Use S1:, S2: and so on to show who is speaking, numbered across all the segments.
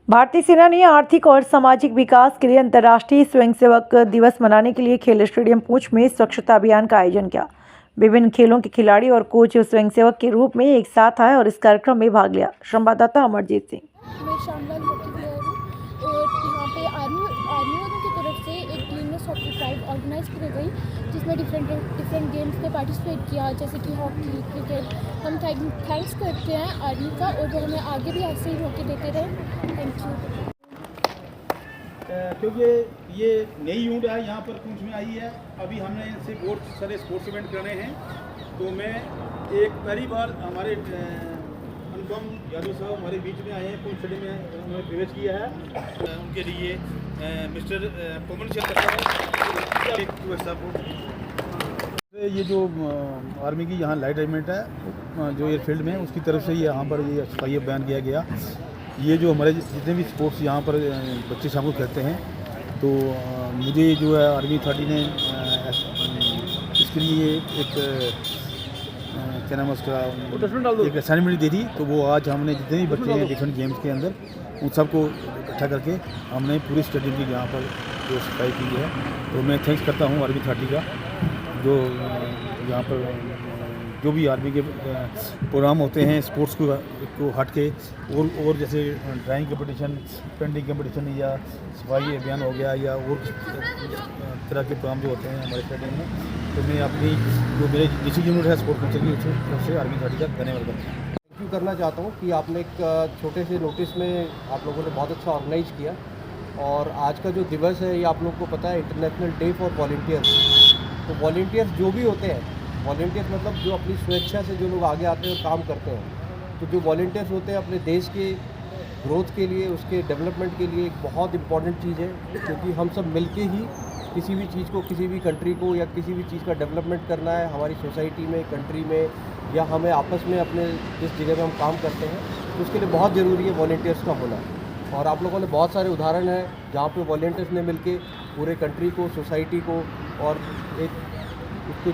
S1: भारतीय सेना ने आर्थिक और सामाजिक विकास के लिए अंतर्राष्ट्रीय स्वयंसेवक दिवस मनाने के लिए खेल स्टेडियम पूंछ में स्वच्छता अभियान का आयोजन किया। विभिन्न खेलों के खिलाड़ी और कोच स्वयंसेवक के रूप में एक साथ आए और इस कार्यक्रम में भाग लिया। संवाददाता अमरजीत सिंह।
S2: मैं शामलाल हॉकी प्लेयर हूँ और यहाँ पे आर्मी वालों की तरफ से एक क्लीननेस हॉकी ड्राइव ऑर्गेनाइज की गई, जिसमें डिफरेंट गेम्स में पार्टिसिपेट किया, जैसे कि हॉकी, क्रिकेट। हम थैंक्स करते हैं आर्मी का, और वो हमें आगे भी ऐसे ही मौके देते रहे। Thank you.
S3: क्योंकि ये नई यूनिट है यहाँ पर पूंछ में आई है। अभी हमने इनसे बहुत सारे स्पोर्ट्स इवेंट करने हैं, तो मैं एक पहली बार हमारे अनुपम यादव साहब हमारे बीच में आए हैं। पूंछ स्टेडियम में उन्होंने प्रवेश किया है। उनके लिए मिस्टर पवन शर्मा साहब, ये जो आर्मी की यहाँ लाइट रेजिमेंट है जो एयरफील्ड में, उसकी तरफ से यहाँ पर ये सफाई अभियान किया गया। ये जो हमारे जितने भी स्पोर्ट्स यहाँ पर बच्चे शामिल करते हैं, तो मुझे जो है आर्मी अथॉरिटी ने इसके लिए एक क्या नाम है उसका एक असाइनमेंट दी थी। तो वो आज हमने जितने भी बच्चे हैं डिफरेंट गेम्स के अंदर, उन सबको इकट्ठा करके हमने पूरे स्टेडियम की यहाँ पर जो सफाई की है। तो मैं थैंक्स करता हूँ आर्मी अथॉरिटी का, जो यहाँ पर जो भी आर्मी के प्रोग्राम होते हैं स्पोर्ट्स को हट के, और जैसे ड्राइंग कंपटीशन, पेंटिंग कंपटीशन या सफाई अभियान हो गया, या और तरह के प्रोग्राम जो होते हैं हमारे स्टेडियम में, तो मैं अपनी जो मेरे डिस्ट्रिक्ट यूनिट है स्पोर्ट्स कल्चर की उससे आर्मी अथॉरिटी का धन्यवाद करता हूँ।
S4: थैंक यू करना चाहता हूँ कि आपने एक छोटे से नोटिस में आप लोगों ने बहुत अच्छा ऑर्गेनाइज किया। और आज का जो दिवस है ये आप लोगों को पता है, इंटरनेशनल डे फॉर वॉलंटियर्स। तो वॉलंटियर्स जो भी होते हैं, वॉलंटियर्स मतलब जो अपनी स्वेच्छा से जो लोग आगे आते हैं और काम करते हैं, तो जो वॉलंटियर्स होते हैं अपने देश के ग्रोथ के लिए, उसके डेवलपमेंट के लिए एक बहुत इंपॉर्टेंट चीज़ है। क्योंकि हम सब मिलके ही किसी भी चीज़ को, किसी भी कंट्री को या किसी भी चीज़ का डेवलपमेंट करना है, हमारी सोसाइटी में, कंट्री में, या हमें आपस में अपने जिस जगह में हम काम करते हैं, तो उसके लिए बहुत ज़रूरी है वॉलंटियर्स का होना। और आप लोगों ने बहुत सारे उदाहरण हैं जहाँ पे वॉलंटियर्स ने मिलके पूरे कंट्री को, सोसाइटी को और एक उसको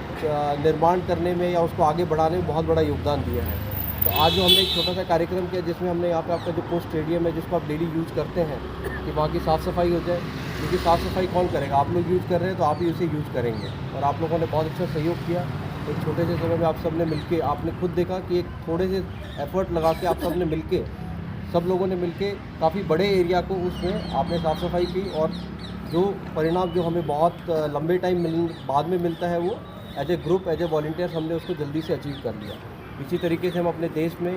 S4: निर्माण करने में या उसको आगे बढ़ाने में बहुत बड़ा योगदान दिया है। तो आज जो हमने एक छोटा सा कार्यक्रम किया, जिसमें हमने यहाँ पे आपका जो पोस्ट स्टेडियम है जिसको आप डेली यूज़ करते हैं, कि वहाँ की साफ़ सफाई हो जाए। क्योंकि साफ़ सफाई कौन करेगा? आप लोग यूज़ कर रहे हैं, तो आप ही उसे यूज़ करेंगे। और आप लोगों ने बहुत अच्छा सहयोग किया। एक छोटे से समय में आप सब ने मिलके, आपने खुद देखा कि एक थोड़े से एफर्ट लगा के आप सब ने मिलके, सब लोगों ने मिलके काफ़ी बड़े एरिया को उसमें आपने साफ़ सफाई की, और जो परिणाम जो हमें बहुत लंबे टाइम बाद में मिलता है, वो as a group, as a volunteers हमने उसको जल्दी से अचीव कर लिया। इसी तरीके से हम अपने देश में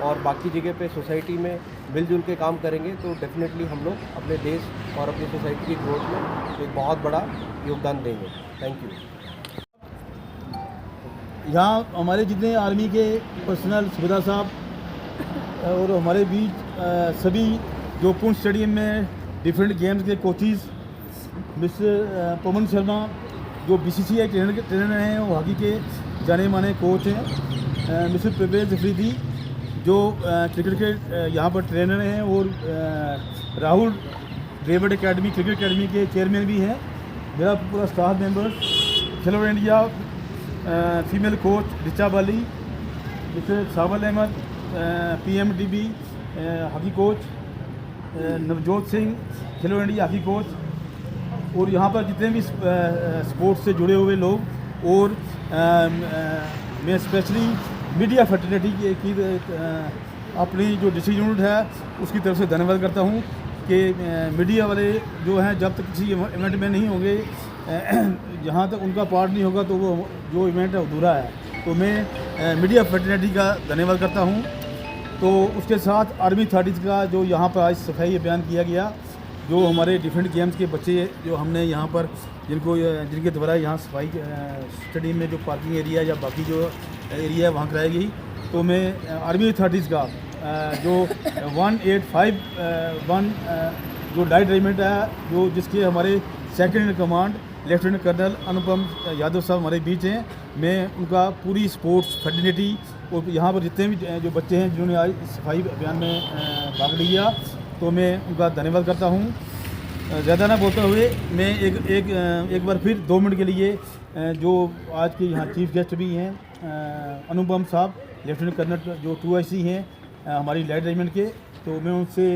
S4: और बाकी जगह पे सोसाइटी में मिलजुल के काम करेंगे, तो डेफिनेटली हम लोग अपने देश और अपनी सोसाइटी की ग्रोथ में एक बहुत बड़ा योगदान देंगे। Thank you.
S3: यहाँ हमारे जितने आर्मी के पर्सनल सुविधा साहब और हमारे बीच सभी जो पूंछ स्टेडियम में डिफरेंट गेम्स के कोचेस, मिस्टर पवन शर्मा जो BCCI ट्रेनर हैं, वो हॉकी के जाने माने कोच हैं, मिस्टर प्रवेश अफरीदी जो क्रिकेट के यहाँ पर ट्रेनर हैं, और Rahul Dravid academy, cricket academy के चेयरमैन भी हैं। मेरा पूरा staff members, Khelo India female coach Richa Bali, mister Sawal Ahmad PMDB hockey coach, Navjot Singh Khelo India hockey coach, और यहाँ पर जितने भी स्पोर्ट्स से जुड़े हुए लोग, और मैं स्पेशली मीडिया फैटर्निटी की अपनी जो डिस्ट्रिक्ट यूनिट है उसकी तरफ से धन्यवाद करता हूँ कि मीडिया वाले जो हैं, जब तक किसी इवेंट में नहीं होंगे, जहाँ तक उनका पार्ट नहीं होगा, तो वो जो इवेंट है अधूरा है। तो मैं मीडिया फैटर्निटी का धन्यवाद करता हूँ। तो उसके साथ आर्मी अथॉरिटीज़ का जो यहाँ पर आज सफाई अभियान किया गया, जो हमारे डिफरेंट गेम्स के बच्चे जो हमने यहाँ पर जिनके द्वारा यहाँ सफाई स्टेडियम में जो पार्किंग एरिया या बाकी जो एरिया है वहाँ कराई गई। तो मैं आर्मी अथॉरिटीज़ का जो 1851 जो लाइट रेजिमेंट है, जो जिसके हमारे second in command lieutenant colonel Anupam Yadav साहब हमारे बीच हैं, मैं उनका पूरी स्पोर्ट्स फैटर्निटी और यहाँ पर जितने भी जो बच्चे हैं जिन्होंने आज सफाई अभियान में भाग लिया, तो मैं उनका धन्यवाद करता हूँ। ज़्यादा ना बोलते हुए मैं एक बार फिर 2 मिनट के लिए जो आज के यहाँ चीफ गेस्ट भी हैं अनुपम साहब, लेफ्टिनेंट कर्नल जो 2IC हैं हमारी लाइट रेजिमेंट के, तो मैं उनसे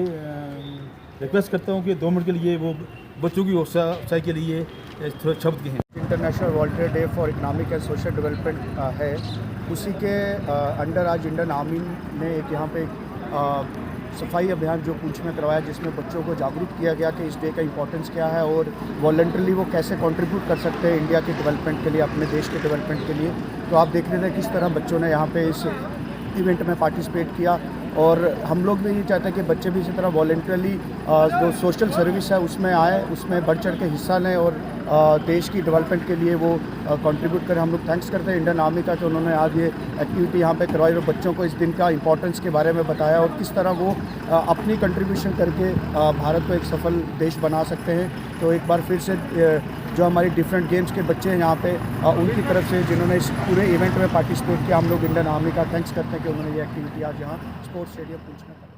S3: रिक्वेस्ट करता हूँ कि 2 मिनट के लिए वो बच्चों की हौसला अफजाई के लिए थोड़ा शब्द कहें।
S5: International volunteer day for economic and social development है, उसी के अंडर आज इंडियन आर्मी ने एक यहाँ पे सफाई अभियान जो पूंछ में करवाया, जिसमें बच्चों को जागरूक किया गया कि इस डे का इंपॉर्टेंस क्या है और वॉलंटरली वो कैसे कंट्रीब्यूट कर सकते हैं इंडिया के डेवलपमेंट के लिए, अपने देश के डेवलपमेंट के लिए। तो आप देख रहे थे किस तरह बच्चों ने यहाँ पे इस इवेंट में पार्टिसिपेट किया, और हम लोग भी ये चाहते हैं कि बच्चे भी इसी तरह वॉलंटरली जो सोशल सर्विस है उसमें आए, उसमें बढ़ चढ़ के हिस्सा लें और देश की डेवलपमेंट के लिए वो कंट्रीब्यूट करें। हम लोग थैंक्स करते हैं इंडियन आर्मी का कि उन्होंने आज ये एक्टिविटी यहाँ पे करवाई और बच्चों को इस दिन का इंपॉर्टेंस के बारे में बताया और किस तरह वो अपनी कंट्रीब्यूशन करके भारत को एक सफल देश बना सकते हैं। तो एक बार फिर से जो हमारी डिफरेंट गेम्स के बच्चे हैं यहाँ पे उनकी तरफ से जिन्होंने इस पूरे इवेंट में पार्टिसिपेट किया, हम लोग इंडियन आर्मी का थैंक्स करते हैं कि उन्होंने ये एक्टिविटी आज यहाँ स्पोर्ट्स स्टेडियम पूंछ में